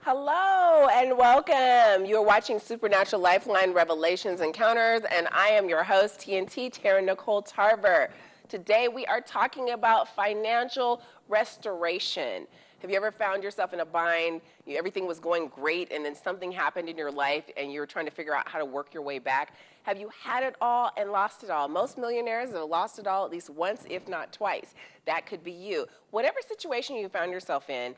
Hello and welcome. You're watching Supernatural Lifeline Revelations Encounters, and I am your host, TNT, Taryn N Tarver. Today we are talking about financial restoration. Have you ever found yourself in a bind? Everything was going great, and then something happened in your life, and you're trying to figure out how to work your way back? Have you had it all and lost it all? Most millionaires have lost it all at least once, if not twice. That could be you. Whatever situation you found yourself in,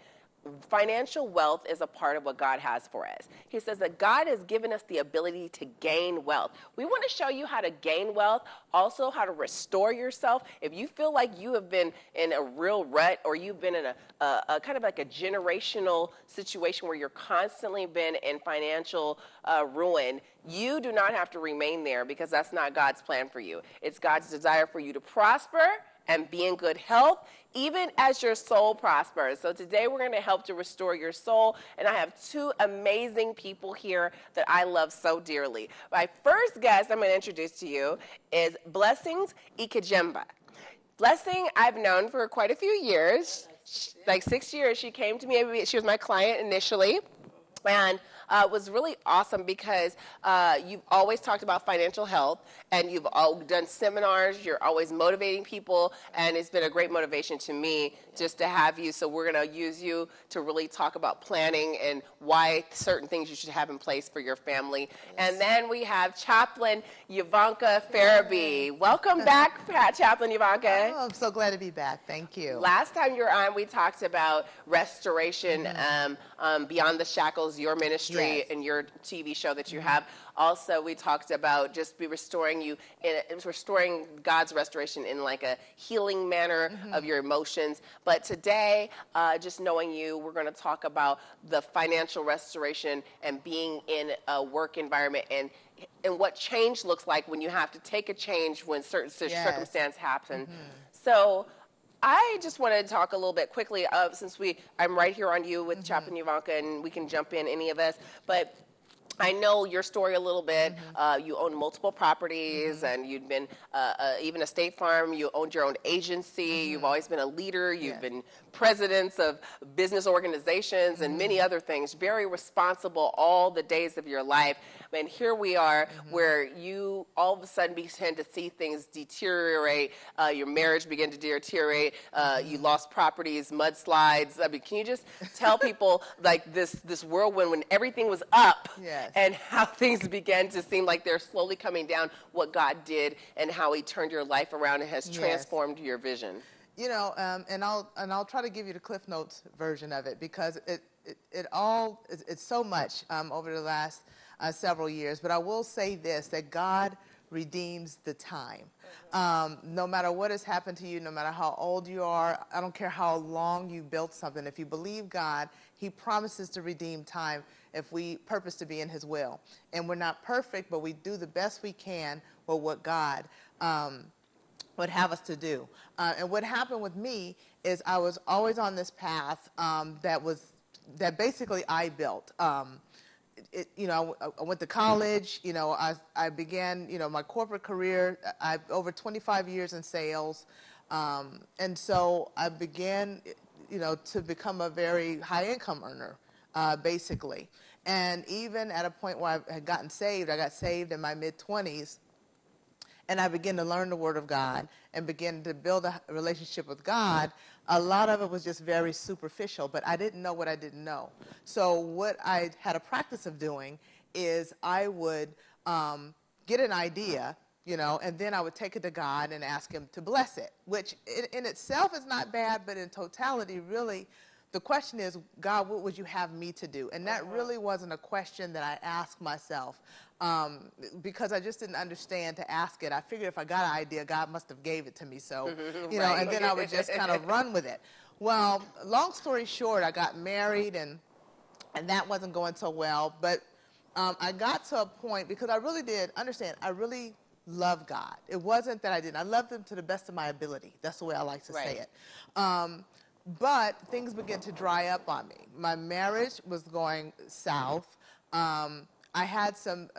financial wealth is a part of what God has for us. He says that God has given us the ability to gain wealth. We want to show you how to gain wealth, also how to restore yourself. If you feel like you have been in a real rut, or you've been in a kind of like a generational situation where you're constantly been in financial ruin, you do not have to remain there, because that's not God's plan for you. It's God's desire for you to prosper and be in good health, even as your soul prospers. So today we're going to help to restore your soul, and I have two amazing people here that I love so dearly. My first guest I'm going to introduce to you is Blessings Ikejemba. Blessing I've known for quite a few years, like 6 years. She came to me, she was my client initially. And it was really awesome because you've always talked about financial health, and you've done seminars. You're always motivating people, and it's been a great motivation to me just to have you. So we're going to use you to really talk about planning and why certain things you should have in place for your family. Yes. And then we have Chaplain Ivanka Farabee. Welcome back, Chaplain Ivanka. Oh, I'm so glad to be back. Thank you. Last time you were on, we talked about restoration, Beyond the Shackles, your ministry, yes, and your TV show that you have. Also, we talked about just restoring God's restoration in like a healing manner of your emotions. But today, just knowing you, we're going to talk about the financial restoration and being in a work environment, and what change looks like when you have to take a change when certain circumstances happen. So I just wanted to talk a little bit quickly, since I'm right here on you with Chaplain Ivanka, and we can jump in, any of us. But I know your story a little bit. You own multiple properties, and you'd been even a State Farm. You owned your own agency. You've always been a leader. You've been presidents of business organizations and many other things. Very responsible all the days of your life. And here we are, where you all of a sudden begin to see things deteriorate. Your marriage began to deteriorate. You lost properties, mudslides. I mean, can you just tell people like this whirlwind when everything was up, and how things began to seem like they're slowly coming down, what God did and how he turned your life around and has transformed your vision? You know, and I'll try to give you the Cliff Notes version of it, because it's so much over the last several years. But I will say this, that God redeems the time. No matter what has happened to you, no matter how old you are, I don't care how long you built something, if you believe God, he promises to redeem time if we purpose to be in his will. And we're not perfect, but we do the best we can with what God would have us to do. And what happened with me is I was always on this path that basically I built. I went to college. I began, my corporate career. I've over 25 years in sales, and so I began, to become a very high income earner, basically. And even at a point where I had gotten saved, I got saved in my mid-20s. And I began to learn the Word of God and begin to build a relationship with God. A lot of it was just very superficial, but I didn't know what I didn't know. So what I had a practice of doing is I would get an idea, and then I would take it to God and ask him to bless it, which in itself is not bad, but in totality, really, the question is, God, what would you have me to do? And that really wasn't a question that I asked myself, because I just didn't understand to ask it. I figured if I got an idea, God must have gave it to me. So, and then I would just kind of run with it. Well, long story short, I got married, and that wasn't going so well. But I got to a point, because I really did understand, I really love God. It wasn't that I didn't. I loved him to the best of my ability. That's the way I like to say it. But things began to dry up on me. My marriage was going south. I had some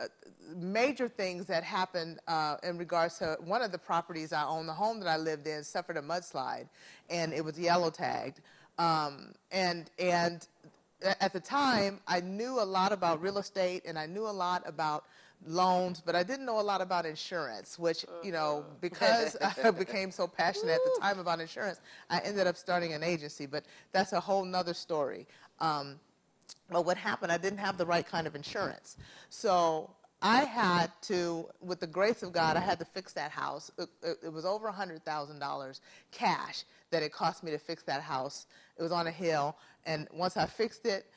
major things that happened in regards to one of the properties I owned. The home that I lived in suffered a mudslide, and it was yellow tagged. And at the time, I knew a lot about real estate and I knew a lot about loans, but I didn't know a lot about insurance, which, because I became so passionate at the time about insurance, I ended up starting an agency, but that's a whole nother story. But what happened, I didn't have the right kind of insurance. So I had to, with the grace of God, I had to fix that house. It was over $100,000 cash that it cost me to fix that house. It was on a hill, and once I fixed it,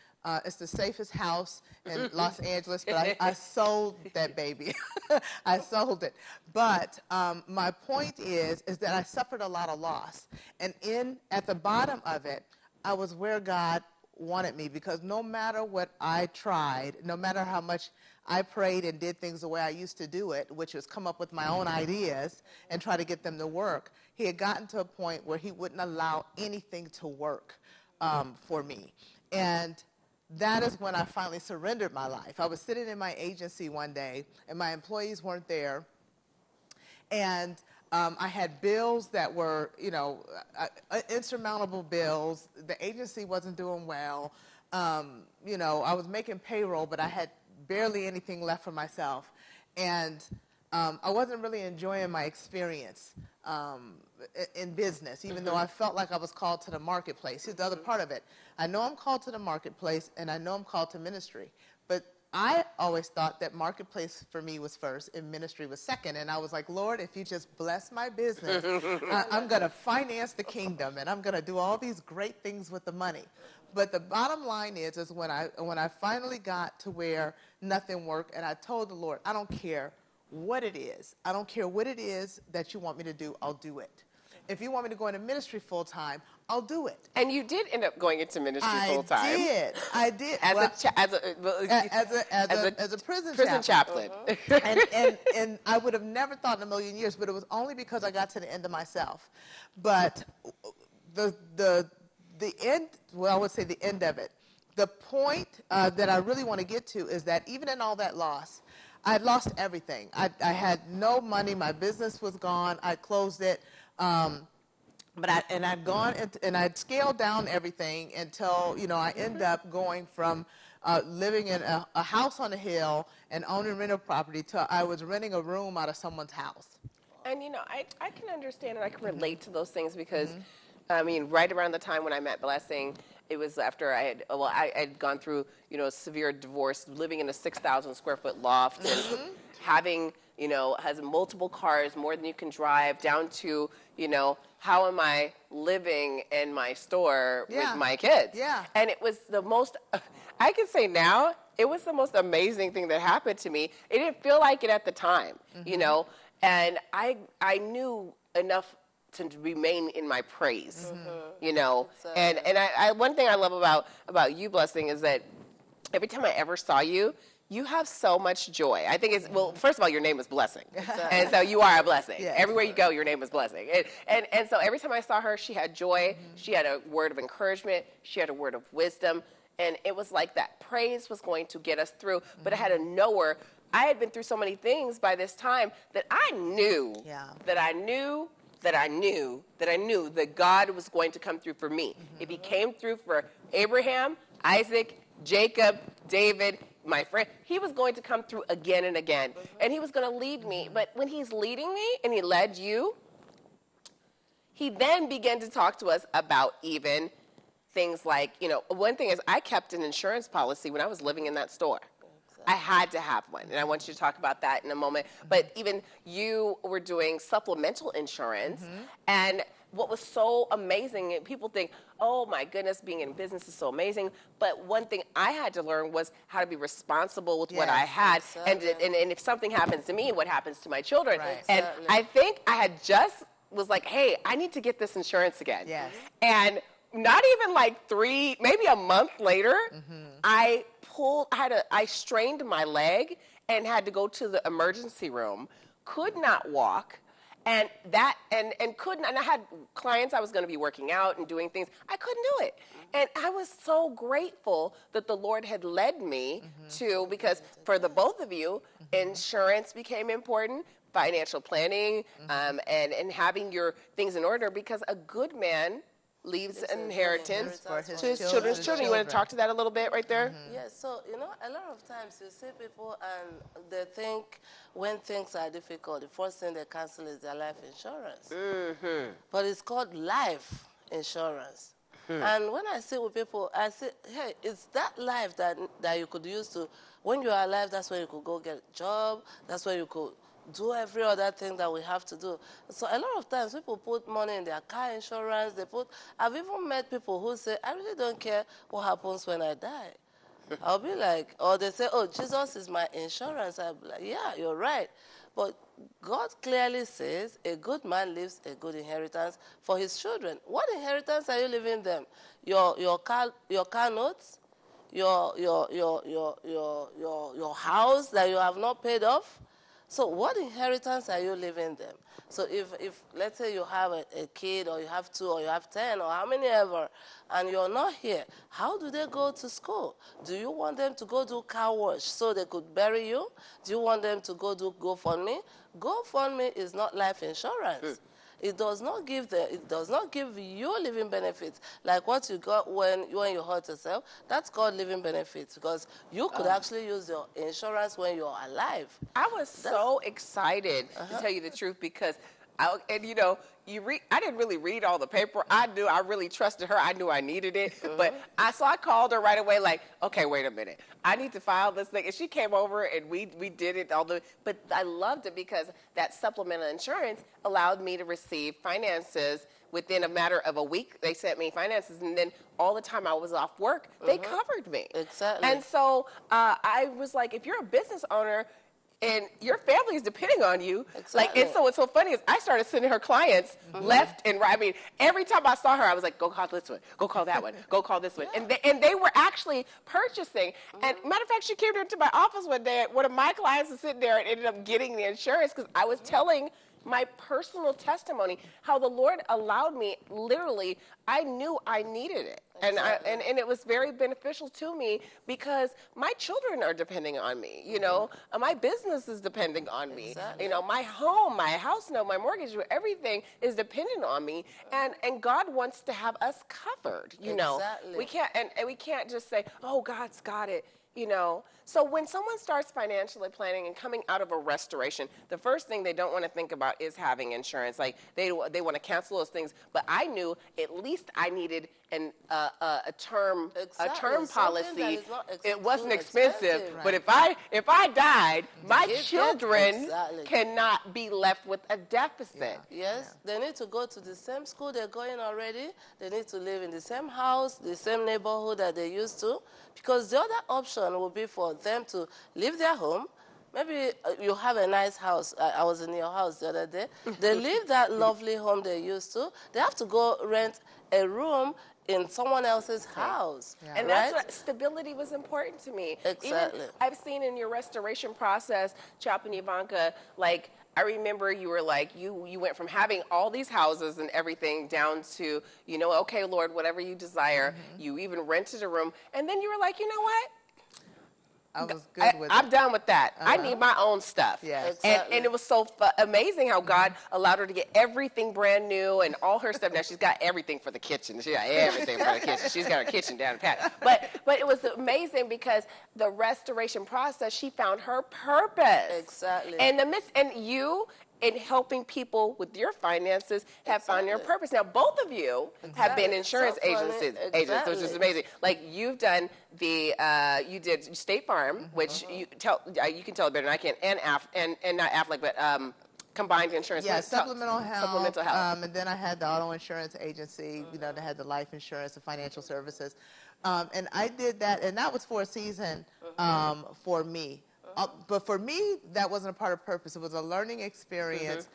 it's the safest house in Los Angeles, but I sold that baby. I sold it. But my point is that I suffered a lot of loss. And at the bottom of it, I was where God wanted me, because no matter what I tried, no matter how much I prayed and did things the way I used to do it, which was come up with my own ideas and try to get them to work, he had gotten to a point where he wouldn't allow anything to work for me. And that is when I finally surrendered my life. I was sitting in my agency one day, and my employees weren't there, and I had bills that were, insurmountable bills. The agency wasn't doing well. I was making payroll, but I had barely anything left for myself. And I wasn't really enjoying my experience in business, even though I felt like I was called to the marketplace. Here's the other part of it. I know I'm called to the marketplace, and I know I'm called to ministry. But I always thought that marketplace for me was first and ministry was second. And I was like, Lord, if you just bless my business, I'm going to finance the kingdom, and I'm going to do all these great things with the money. But the bottom line is when I finally got to where nothing worked, and I told the Lord, I don't care what it is. I don't care what it is that you want me to do, I'll do it. If you want me to go into ministry full time, I'll do it. And you did end up going into ministry full time. I did. As a prison chaplain. and I would have never thought in a million years, but it was only because I got to the end of myself. But the end, well, I would say the end of it. The point that I really want to get to is that even in all that loss, I had lost everything. I had no money. My business was gone. I closed it. But I'd scaled down everything until, I ended up going from living in a house on a hill and owning rental property to I was renting a room out of someone's house. And, I can understand and I can relate to those things because, right around the time when I met Blessing, it was after I had gone through, severe divorce, living in a 6,000 square foot loft and having, has multiple cars, more than you can drive, down to, how am I living in my store with my kids? Yeah. And it was the most, I can say now, it was the most amazing thing that happened to me. It didn't feel like it at the time, and I knew enough to remain in my praise, and I one thing I love about you, Blessing, is that every time I ever saw you, you have so much joy. I think it's, well, first of all, your name is Blessing. And so you are a blessing. Yes. Everywhere you go, your name is Blessing. And so every time I saw her, she had joy. She had a word of encouragement. She had a word of wisdom. And it was like that praise was going to get us through. But I had to know her. I had been through so many things by this time that I knew that God was going to come through for me. If he came through for Abraham, Isaac, Jacob, David, my friend, he was going to come through again and again. And he was going to lead me. But when he's leading me and he led you, he then began to talk to us about even things like, one thing is I kept an insurance policy when I was living in that store. I had to have one, and I want you to talk about that in a moment. But even you were doing supplemental insurance, and what was so amazing, and people think, oh my goodness, being in business is so amazing, but one thing I had to learn was how to be responsible with what I had, and if something happens to me, what happens to my children. Right. And I think I had just was like, hey, I need to get this insurance again. And not even like maybe a month later, I strained my leg and had to go to the emergency room, could not walk, and couldn't, and I had clients I was going to be working out and doing things. I couldn't do it. And I was so grateful that the Lord had led me to, because for the both of you, insurance became important, financial planning, and having your things in order, because a good man leaves Leaves a good inheritance For inheritance to his his children's children's children. You want to children. talk to that a little bit right there? Yes, so a lot of times you see people and they think when things are difficult, the first thing they cancel is their life insurance. But it's called life insurance. And when I sit with people, I say, hey, it's that life that you could use to, when you are alive, that's when you could go get a job, that's when you could do every other thing that we have to do. So a lot of times people put money in their car insurance, I've even met people who say, I really don't care what happens when I die. I'll be like, or they say, oh, Jesus is my insurance. I'll be like, yeah, you're right. But God clearly says a good man leaves a good inheritance for his children. What inheritance are you leaving them? Your car notes? Your house that you have not paid off? So what inheritance are you leaving them? So if let's say you have a kid, or you have 2, or you have 10, or how many ever, and you're not here, how do they go to school? Do you want them to go do car wash so they could bury you? Do you want them to go do GoFundMe? GoFundMe is not life insurance. It does not give you living benefits like what you got when you hurt yourself. That's called living benefits, because you could actually use your insurance when you're alive. I was so excited to tell you the truth because, I didn't really read all the paper. I really trusted her. I knew I needed it, but I called her right away. Like, okay, wait a minute, I need to file this thing. And she came over and we did it but I loved it because that supplemental insurance allowed me to receive finances within a matter of a week. They sent me finances, and then all the time I was off work, they covered me. Exactly. And so I was like, if you're a business owner, and your family is depending on you. Exactly. And so what's so funny is I started sending her clients left and right. I mean, every time I saw her, I was like, go call this one, go call that one, go call this one. Yeah. And they were actually purchasing. And matter of fact, she came into my office one day. One of my clients was sitting there and ended up getting the insurance because I was telling my personal testimony, how the Lord allowed me, literally, I knew I needed it. Exactly. And it was very beneficial to me because my children are depending on me, my business is depending on me, Exactly. my home, my house note, my mortgage, everything is dependent on me. And God wants to have us covered, Exactly. We can't just say, oh, God's got it. So when someone starts financially planning and coming out of a restoration, the first thing they don't want to think about is having insurance. Like they want to cancel those things. But I knew at least I needed a term Exactly. policy. Something that is not It wasn't too expensive, expensive. but if I died, my Get- children exactly. cannot be left with a deficit. Yes, they need to go to the same school they're going already. They need to live in the same house, the same neighborhood that they used to. Because the other option would be for them to leave their home. Maybe you have a nice house. I was in your house the other day. They leave that lovely home they used to. They have to go rent a room in someone else's house. Yeah. And right? that's what stability was important to me. Exactly. Even I've seen in your restoration process, Chap and Ivanka, like I remember you were like, you went from having all these houses and everything down to, okay, Lord, whatever you desire. You even rented a room. And then you were like, you know what? I was good with I'm it. done with that. I need my own stuff. Yes. Exactly. And it was so amazing how God allowed her to get everything brand new and all her stuff. Now she's got everything for the kitchen. She got everything for the kitchen. She's got her kitchen down pat. But it was amazing because the restoration process, she found her purpose. Exactly. And you in helping people with your finances have found your purpose. Now, both of you have been insurance agents, which is amazing. Like you've done you did State Farm, which you can tell it better than I can, and not Aflac, but combined insurance. Yeah, supplemental health. Supplemental health. And then I had the auto insurance agency, that had the life insurance, the financial services. And I did that, and that was for a season for me. But for me, that wasn't a part of purpose. It was a learning experience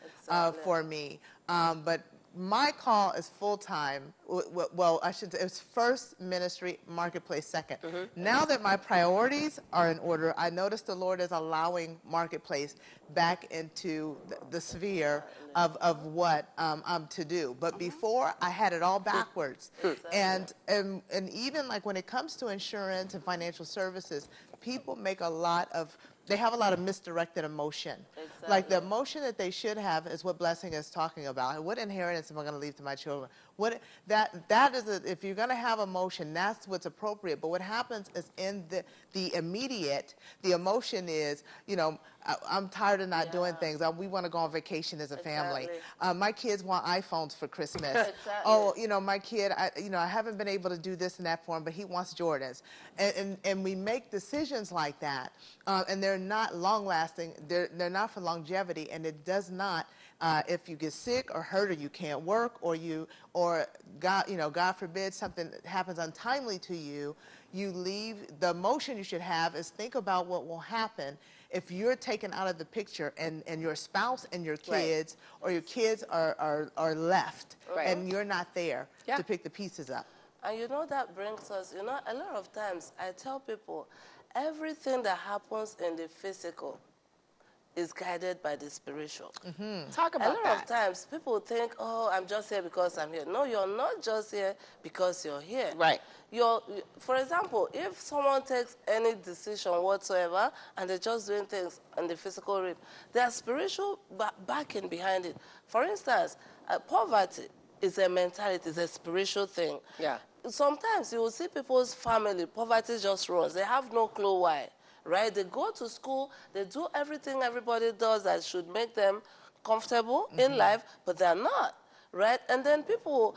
for me. But my call is full-time. Well, I should say it's first ministry, marketplace second. Now that my priorities are in order, I notice the Lord is allowing marketplace back into the sphere of what I'm to do. But before, I had it all backwards. And even like when it comes to insurance and financial services, people they have a lot of misdirected emotion. Like the emotion that they should have is what blessing is talking about. And what inheritance am I going to leave to my children? That is if you're going to have emotion, that's what's appropriate. But what happens is in the immediate, the emotion is, I'm tired of not doing things. We want to go on vacation as a family. My kids want iPhones for Christmas. Oh, my kid, I haven't been able to do this and that for him, but he wants Jordans. And we make decisions like that, and they're not long-lasting. They're not for longevity, and it does not. If you get sick or hurt or you can't work or God forbid something happens untimely to you, you leave. The emotion you should have is think about what will happen if you're taken out of the picture and your spouse and your kids or your kids are left and you're not there to pick the pieces up. And that brings us, a lot of times I tell people everything that happens in the physical is guided by the spiritual. Talk about that. A lot of times people think, oh, I'm just here because I'm here. No, you're not just here because you're here. Right. For example, if someone takes any decision whatsoever and they're just doing things in the physical realm, there's spiritual backing behind it. For instance, poverty is a mentality, it's a spiritual thing. Yeah. Sometimes you will see people's family, poverty just runs. They have no clue why. Right? They go to school, they do everything everybody does that should make them comfortable in life, but they're not. Right? And then people's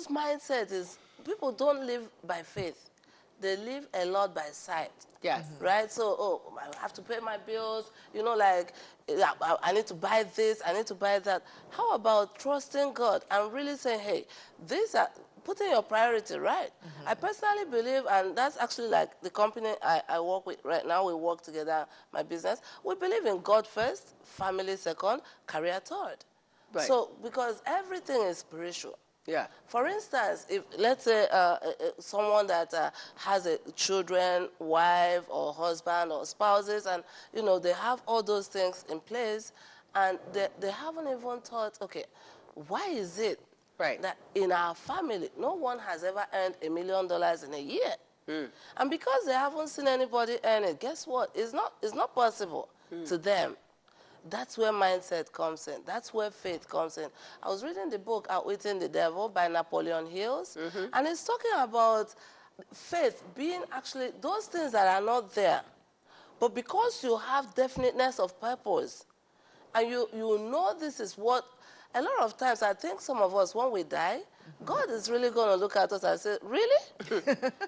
mindset is people don't live by faith. They live a lot by sight. Yes. Right? So, I have to pay my bills, I need to buy this, I need to buy that. How about trusting God and really saying, hey, these are putting your priority right. I personally believe, and that's actually like the company I work with right now, we work together, my business, we believe in God first, family second, career third. Right. So, because everything is spiritual. Yeah. For instance, if let's say someone that has children, wife or husband or spouses, and they have all those things in place, and they haven't even thought, okay, why is it that in our family, no one has ever earned $1 million in a year. And because they haven't seen anybody earn it, guess what? It's not possible to them. That's where mindset comes in. That's where faith comes in. I was reading the book Outwitting the Devil by Napoleon Hills, and it's talking about faith being actually those things that are not there. But because you have definiteness of purpose, and you know this is what. A lot of times, I think some of us, when we die, God is really going to look at us and say, really?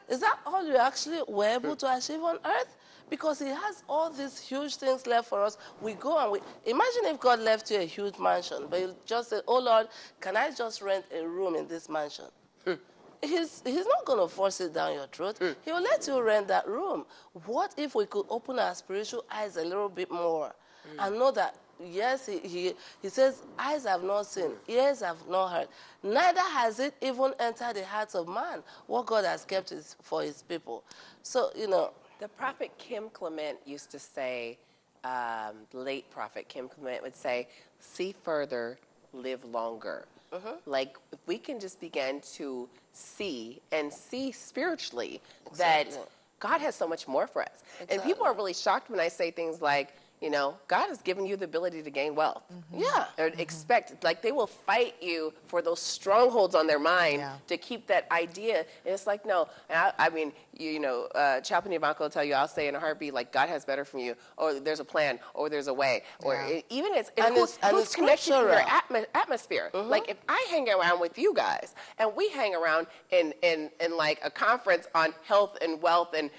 Is that all you actually were able to achieve on earth? Because he has all these huge things left for us. We go and imagine if God left you a huge mansion, but you just say, oh, Lord, can I just rent a room in this mansion? He's not going to force it down your throat. He will let you rent that room. What if we could open our spiritual eyes a little bit more and know that, yes, he says, eyes have not seen, ears have not heard. Neither has it even entered the hearts of man what God has kept for his people. So, The prophet Kim Clement used to say, the late prophet Kim Clement would say, see further, live longer. Like, if we can just begin to see spiritually that God has so much more for us. And people are really shocked when I say things like, God has given you the ability to gain wealth. Or expect, like they will fight you for those strongholds on their mind to keep that idea. And it's like, no. And I mean, Chaplain Ivanka will tell you, I'll say in a heartbeat, like, God has better for you, or there's a plan, or there's a way, or even who's connected to your atmosphere. Like, if I hang around with you guys, and we hang around in like a conference on health and wealth and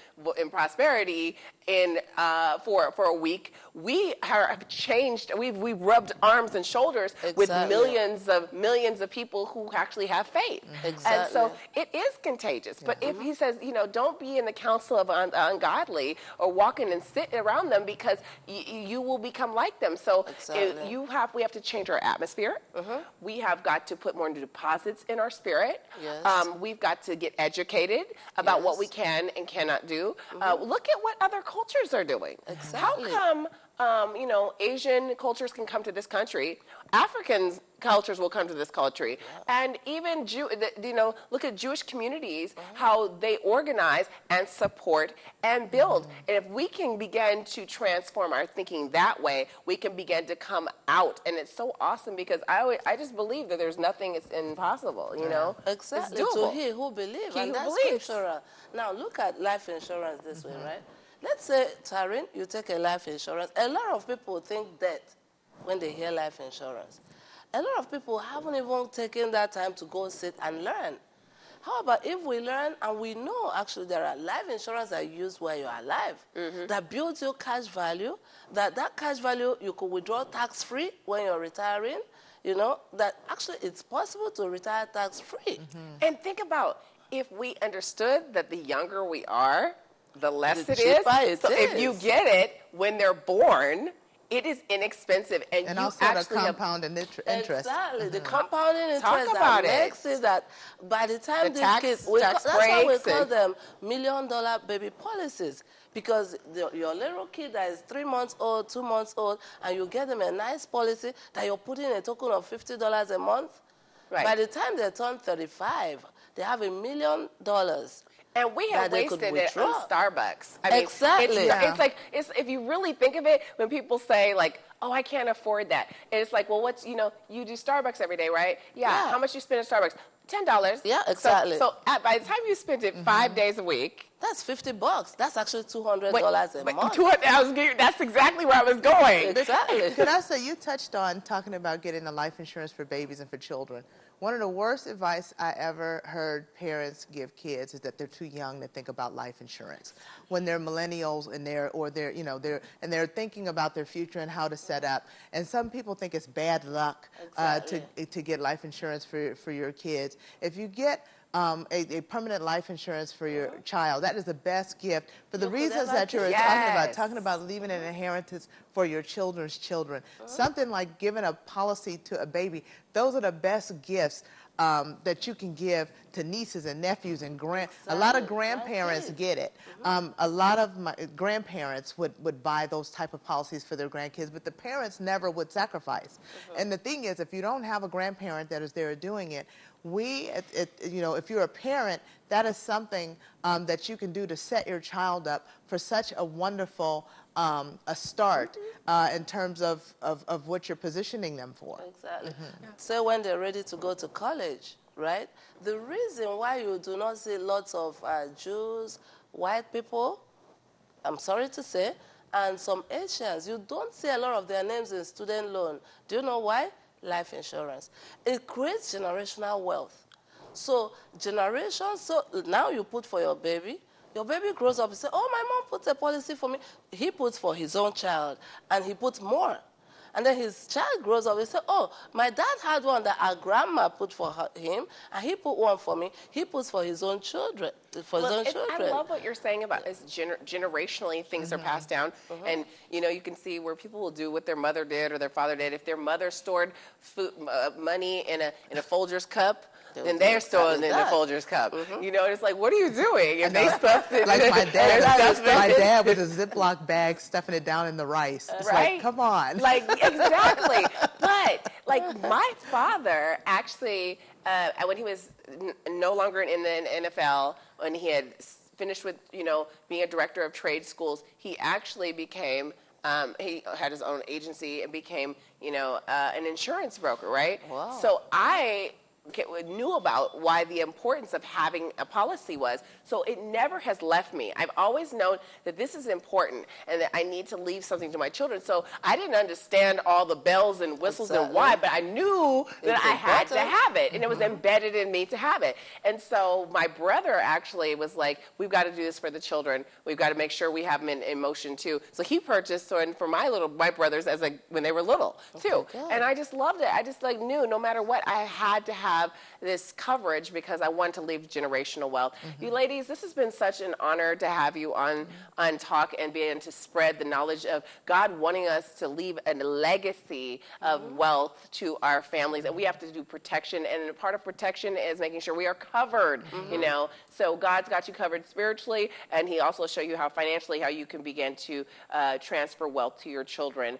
prosperity for a week, we have changed. We've rubbed arms and shoulders with millions of people who actually have faith. And so it is contagious. But if he says, don't be in the council of ungodly or walk in and sit around them, because you will become like them. So we have to change our atmosphere. We have got to put more deposits in our spirit. We've got to get educated about what we can and cannot do. Look at what other cultures are doing. How come Asian cultures can come to this country. African cultures will come to this country. And even, look at Jewish communities, how they organize and support and build. And if we can begin to transform our thinking that way, we can begin to come out. And it's so awesome because I just believe that there's nothing that's impossible, Exactly. It's To doable. he who believes. He And who that's believes. scriptural. Now, look at life insurance this way, right? Let's say, Taryn, you take a life insurance. A lot of people think death when they hear life insurance. A lot of people haven't even taken that time to go sit and learn. How about if we learn and we know actually there are life insurance that are used while you're alive, that builds your cash value, that cash value you could withdraw tax-free when you're retiring, that actually it's possible to retire tax-free. And think about if we understood that the younger we are, the less The it is. cheaper it So if is. you get it when they're born, it is inexpensive, and you also the actually have compound interest. Exactly, the compounding interest about that it. makes it that by the time The these tax- kids, tax that's why we breaks call and- them $1 million baby policies, because your little kid that is 3 months old, 2 months old, and you get them a nice policy that you're putting a token of $50 a month. Right. By the time they turn 35, they have $1 million. And we have that they could wasted it on withdraw. Starbucks. I mean, Exactly. It's like, if you really think of it, when people say like, oh, I can't afford that. And it's like, well, you do Starbucks every day, right? Yeah. How much you spend at Starbucks? $10. Yeah, exactly. So by the time you spend it 5 days a week, That's $50. That's actually $200 a month. That's exactly where I was going. Exactly. Could I say, you touched on talking about getting a life insurance for babies and for children. One of the worst advice I ever heard parents give kids is that they're too young to think about life insurance. When they're millennials and they're thinking about their future and how to set up. And some people think it's bad luck to get life insurance for your kids. If you get a permanent life insurance for your child, that is the best gift for the reasons that you're talking about leaving an inheritance for your children's children. Something like giving a policy to a baby, those are the best gifts that you can give to nieces and nephews and a lot of grandparents get it. A lot of my grandparents would buy those type of policies for their grandkids, but the parents never would sacrifice. And the thing is, if you don't have a grandparent that is there doing it, if you're a parent, that is something that you can do to set your child up for such a wonderful a start in terms of what you're positioning them for. Exactly. So when they're ready to go to college, right? The reason why you do not see lots of Jews, white people, I'm sorry to say, and some Asians, you don't see a lot of their names in student loan. Do you know why? Life insurance. It creates generational wealth. So now you put for your baby grows up and says, oh, my mom puts a policy for me. He puts for his own child, and he puts more. And then his child grows up and says, oh, my dad had one that our grandma put for him, and he put one for me. He puts for his own children. I love what you're saying about is generationally things are passed down. And, you can see where people will do what their mother did or their father did. If their mother stored money in a Folgers cup, then they're storing in the Folgers cup. It's like, what are you doing? If they stuffed it, like my dad with a Ziploc bag stuffing it down in the rice. It's right? Like, come on. Like, exactly. But, like, my father actually, when he was no longer in the NFL, when he had finished with, being a director of trade schools, he actually became, he had his own agency and became, an insurance broker, right? Wow. So I knew about why the importance of having a policy was. So it never has left me. I've always known that this is important and that I need to leave something to my children. So I didn't understand all the bells and whistles and why, but I knew that I had to have it, and it was embedded in me to have it. And so my brother actually was like, we've got to do this for the children. We've got to make sure we have them in motion too. So he purchased one for my brothers when they were little too. And I just loved it. I just knew no matter what, I had to have have this coverage because I want to leave generational wealth. You ladies, this has been such an honor to have you on Talk and be able to spread the knowledge of God wanting us to leave a legacy of wealth to our families. And we have to do protection. And part of protection is making sure we are covered, you know. So God's got you covered spiritually, and he also show you how financially, how you can begin to transfer wealth to your children.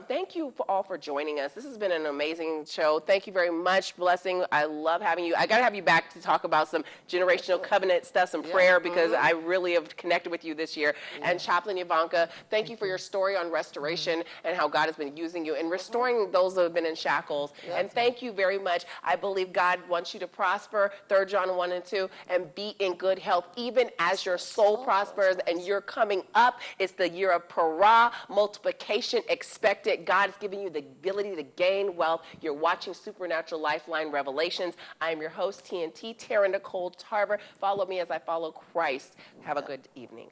Thank you all for joining us. This has been an amazing show. Thank you very much. Blessing. I love having you. I got to have you back to talk about some generational covenant stuff, some prayer, because I really have connected with you this year. And Chaplain Ivanka, thank you for your story on restoration and how God has been using you and restoring those that have been in shackles. And thank you very much. I believe God wants you to prosper, 3 John 1 and 2, and be in good health, even as your soul prospers and you're coming up. It's the year of para, multiplication expected. God is giving you the ability to gain wealth. You're watching Supernatural Lifeline Revelations. I am your host, TNT, Taryn Nicole Tarver. Follow me as I follow Christ. Have a good evening.